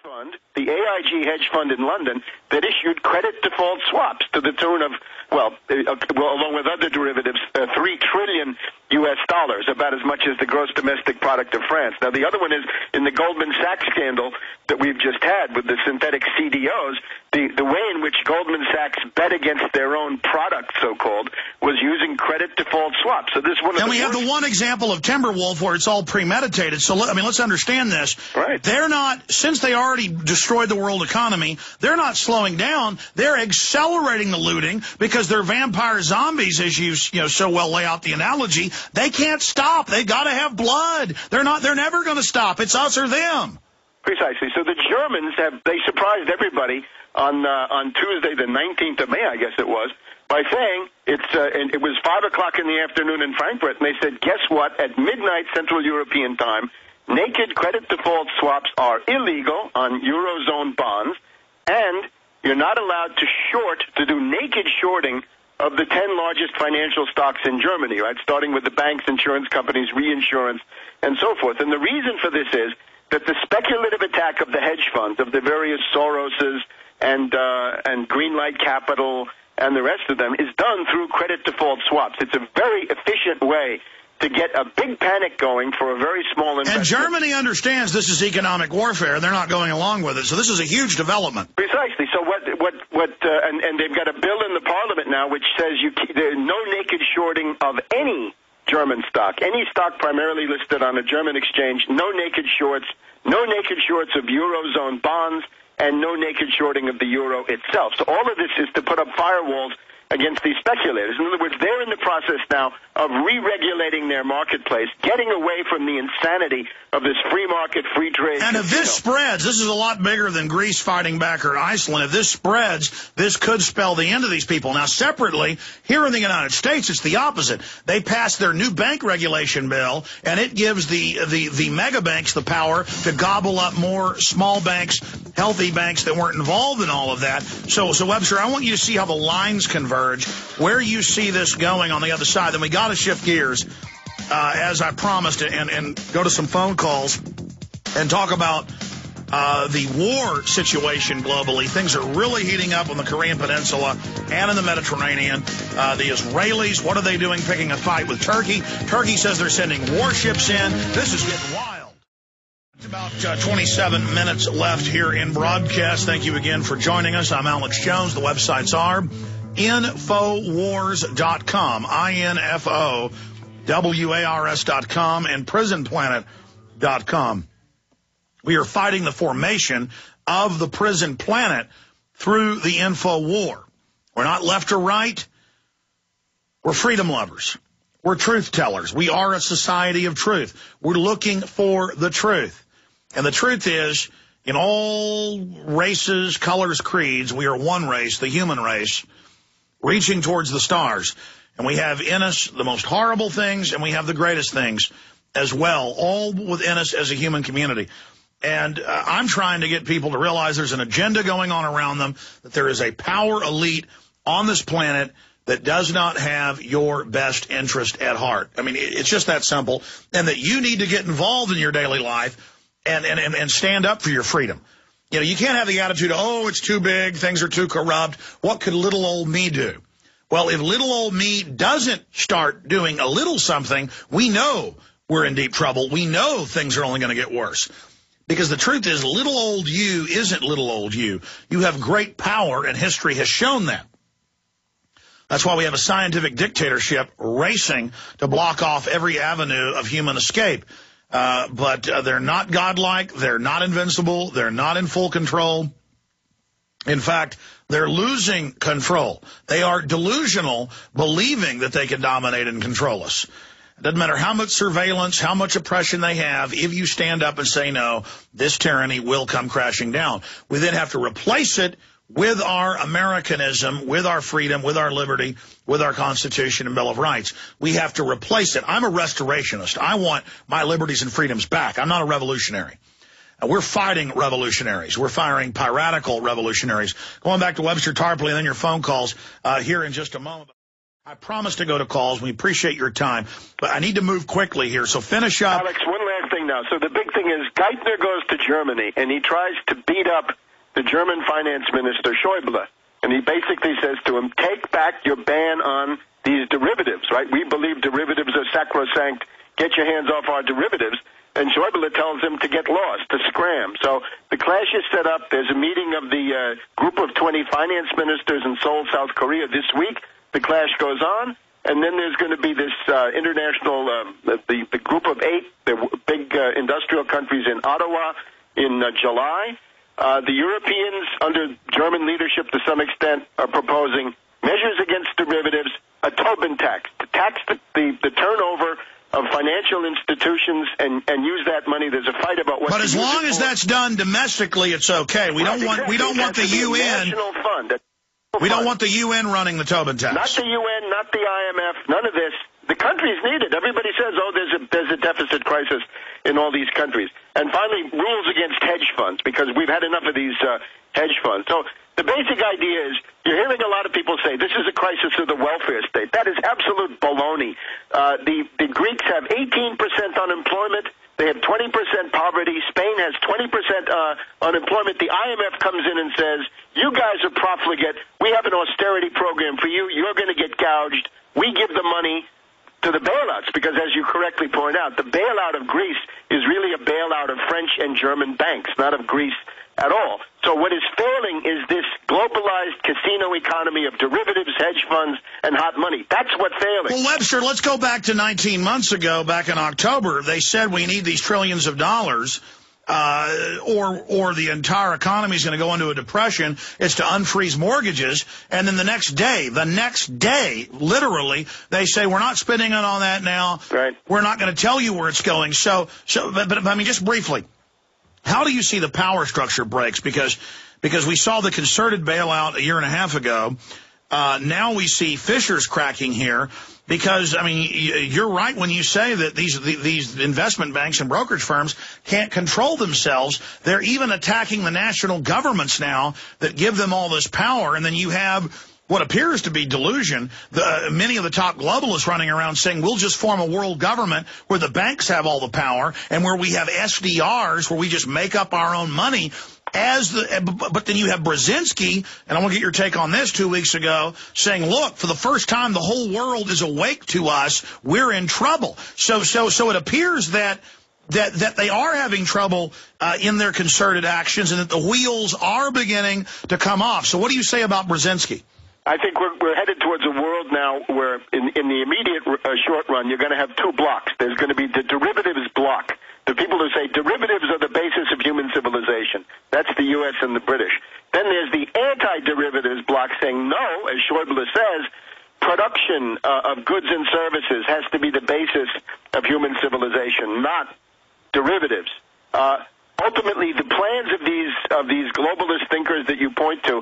fund, the AIG hedge fund in London, that issued credit default swaps to the tune of, along with other derivatives, $3 trillion U.S. dollars, about as much as the gross domestic product of France. Now, the other one is in the Goldman Sachs scandal that we've just had with the synthetic CDOs, the way in which Goldman Sachs bet against their own product, so-called, was using credit default swaps. So this one. And we have the one example of Timberwolf where it's all premeditated. So, let's understand this. Right. They're not, since they already destroyed the world economy, they're not slowing down. They're accelerating the looting because they're vampire zombies, as you so well lay out the analogy. They can't stop. They've got to have blood. They're never going to stop. It's us or them. Precisely. So the Germans they surprised everybody on Tuesday, the 19th of May, I guess it was, by saying it was 5 o'clock in the afternoon in Frankfurt, and they said, guess what? At midnight Central European time, naked credit default swaps are illegal on Eurozone bonds, and you're not allowed to do naked shorting of the 10 largest financial stocks in Germany, right, starting with the banks, insurance companies, reinsurance, and so forth. And the reason for this is that the speculative attack of the hedge funds, of the various Soroses and Greenlight Capital and the rest of them, is done through credit default swaps. It's a very efficient way to get a big panic going for a very small investment. And Germany understands this is economic warfare. They're not going along with it. So this is a huge development. Precisely. So and they've got a bill in the parliament now which says there's no naked shorting of any German stock, any stock primarily listed on a German exchange, no naked shorts of Eurozone bonds, and no naked shorting of the euro itself. So all of this is to put up firewalls against these speculators. In other words, they're in the process now of re-regulating their marketplace, getting away from the insanity of this free market, free trade. And if this spreads, this is a lot bigger than Greece fighting back or Iceland. If this spreads, this could spell the end of these people. Now, separately, here in the United States, it's the opposite. They passed their new bank regulation bill, and it gives the mega banks the power to gobble up more small banks, healthy banks that weren't involved in all of that. So Webster, I want you to see how the lines converge, where you see this going on the other side. Then we got to shift gears, as I promised, and go to some phone calls and talk about the war situation globally. Things are really heating up on the Korean Peninsula and in the Mediterranean. The Israelis, what are they doing picking a fight with Turkey? Turkey says they're sending warships in. This is getting wild. It's about 27 minutes left here in broadcast. Thank you again for joining us. I'm Alex Jones. The websites are Infowars.com, INFOWARS.com, and PrisonPlanet.com. We are fighting the formation of the prison planet through the info war. We're not left or right. We're freedom lovers. We're truth tellers. We are a society of truth. We're looking for the truth. And the truth is, in all races, colors, creeds, we are one race, the human race, reaching towards the stars. And we have in us the most horrible things, and we have the greatest things as well, all within us as a human community. And I'm trying to get people to realize there's an agenda going on around them, that there is a power elite on this planet that does not have your best interest at heart. I mean, it's just that simple. And that you need to get involved in your daily life and stand up for your freedom. You know, you can't have the attitude, oh, it's too big, things are too corrupt. What could little old me do? Well, if little old me doesn't start doing a little something, we know we're in deep trouble. We know things are only going to get worse. Because the truth is, little old you isn't little old you. You have great power, and history has shown that. That's why we have a scientific dictatorship racing to block off every avenue of human escape. But they're not godlike. They're not invincible. They're not in full control. In fact, they're losing control. They are delusional, believing that they can dominate and control us. It doesn't matter how much surveillance, how much oppression they have. If you stand up and say no, this tyranny will come crashing down. We then have to replace it with our Americanism, with our freedom, with our liberty, with our Constitution and Bill of Rights. We have to replace it. I'm a restorationist. I want my liberties and freedoms back. I'm not a revolutionary. We're fighting revolutionaries. We're firing piratical revolutionaries. Going back to Webster Tarpley and then your phone calls here in just a moment. I promise to go to calls. We appreciate your time. But I need to move quickly here, so finish up. Alex, one last thing now. So the big thing is Geithner goes to Germany, and he tries to beat beat up the German finance minister, Schäuble. And he basically says to him, take back your ban on these derivatives, right? We believe derivatives are sacrosanct. Get your hands off our derivatives. And Schäuble tells him to get lost, to scram. So the clash is set up. There's a meeting of the group of 20 finance ministers in Seoul, South Korea this week. The clash goes on. And then there's going to be this international, the group of 8, the big industrial countries in Ottawa in July. The Europeans, under German leadership to some extent, are proposing measures against derivatives, a Tobin tax, to tax the turnover of financial institutions and use that money. There's a fight about what. But as long as that's done domestically, it's okay. We don't want the UN. National fund. We don't want the UN running the Tobin tax. Not the UN, not the IMF, none of this. The countries need it. Everybody says, oh, there's a deficit crisis in all these countries. And finally, rules against hedge funds, because we've had enough of these hedge funds. So the basic idea is, you're hearing a lot of people say, this is a crisis of the welfare state. That is absolute baloney. The Greeks have 18% unemployment. They have 20% poverty. Spain has 20% unemployment. The IMF comes in and says, you guys are profligate. We have an austerity program for you. You're going to get gouged. We give the money to the bailouts, because as you correctly point out, the bailout of Greece is really a bailout of French and German banks, not of Greece at all. So what is failing is this globalized casino economy of derivatives, hedge funds, and hot money. That's what's failing. Well, Webster, let's go back to 19 months ago, back in October. They said we need these trillions of dollars, or the entire economy is going to go into a depression. It's to unfreeze mortgages. And then the next day, literally, they say, we're not spending it on that now. Right. We're not going to tell you where it's going. But I mean, just briefly, how do you see the power structure breaks? Because we saw the concerted bailout a year and a half ago. Now we see fissures cracking here. Because, I mean, you're right when you say that these investment banks and brokerage firms can't control themselves. They're even attacking the national governments now that give them all this power. And then you have what appears to be delusion. Many of the top globalists running around saying we'll just form a world government where the banks have all the power and where we have SDRs, where we just make up our own money. But then you have Brzezinski, and I want to get your take on this 2 weeks ago, saying, look, for the first time, the whole world is awake to us. We're in trouble. So it appears that they are having trouble in their concerted actions and that the wheels are beginning to come off. So what do you say about Brzezinski? I think we're headed towards a world now where in the immediate short run, you're going to have two blocks. There's going to be the derivatives block. The people who say derivatives are the basis of human civilization. That's the U.S. and the British. Then there's the anti-derivatives bloc saying, no, as Schäuble says, production of goods and services has to be the basis of human civilization, not derivatives. Ultimately, the plans of these globalist thinkers that you point to,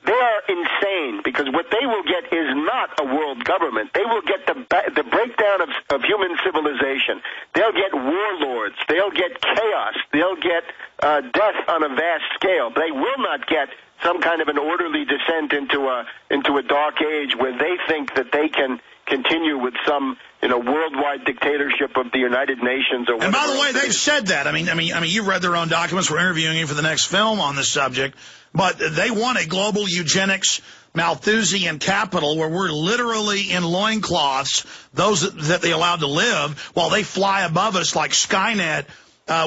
they are insane, because what they will get is not a world government. They will get the breakdown of human civilization. They'll get warlords. They'll get chaos. They'll get death on a vast scale. They will not get some kind of an orderly descent into a dark age where they think that they can continue with some worldwide dictatorship of the United Nations or whatever. And by the way, they've said that. I mean, you've read their own documents. We're interviewing you for the next film on this subject. But they want a global eugenics Malthusian capital where we're literally in loincloths, those that they allowed to live, while they fly above us like Skynet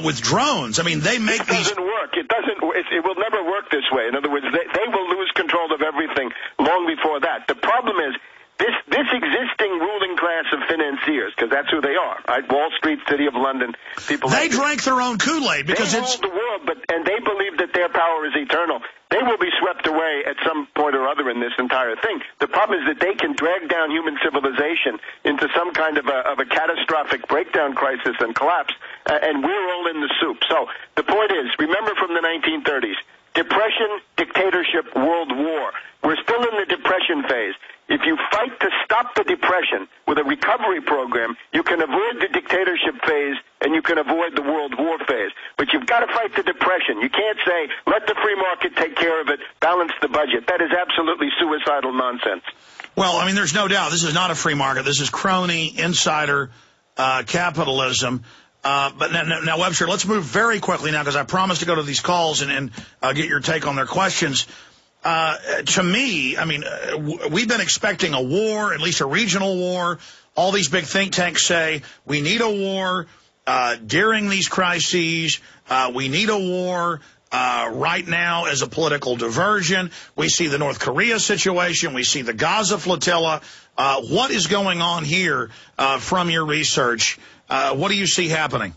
with drones. I mean, they make these... It doesn't work. It will never work this way. In other words, they will lose control of everything long before that. The problem is, this existing ruling class of financiers, because that's who they are, right? Wall Street, City of London, people. They drank their own Kool-Aid because they rule the world, and they believe that their power is eternal. They will be swept away at some point or other in this entire thing. The problem is that they can drag down human civilization into some kind of a catastrophic breakdown crisis and collapse, and we're all in the soup. So the point is, remember from the 1930s, depression, dictatorship, world war. We're still in the depression phase. If you fight to stop the depression with a recovery program, you can avoid the dictatorship phase and you can avoid the world war phase. But you've got to fight the depression. You can't say, let the free market take care of it, balance the budget. That is absolutely suicidal nonsense. Well, I mean, there's no doubt this is not a free market. This is crony, insider capitalism. But now, Webster, let's move very quickly now because I promised to go to these calls and get your take on their questions. To me, I mean, we've been expecting a war, at least a regional war. All these big think tanks say we need a war during these crises. We need a war right now as a political diversion. We see the North Korea situation. We see the Gaza flotilla. What is going on here from your research? What do you see happening?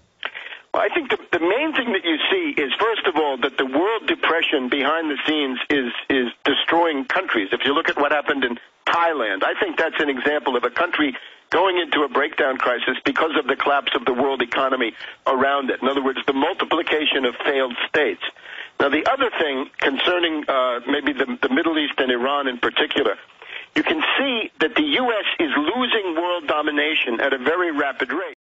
Well, I think the main thing that you see is, first of all, that the world depression behind the scenes is destroying countries. If you look at what happened in Thailand, I think that's an example of a country going into a breakdown crisis because of the collapse of the world economy around it. In other words, the multiplication of failed states. Now, the other thing concerning maybe the Middle East and Iran in particular, you can see that the U.S. is losing world domination at a very rapid rate.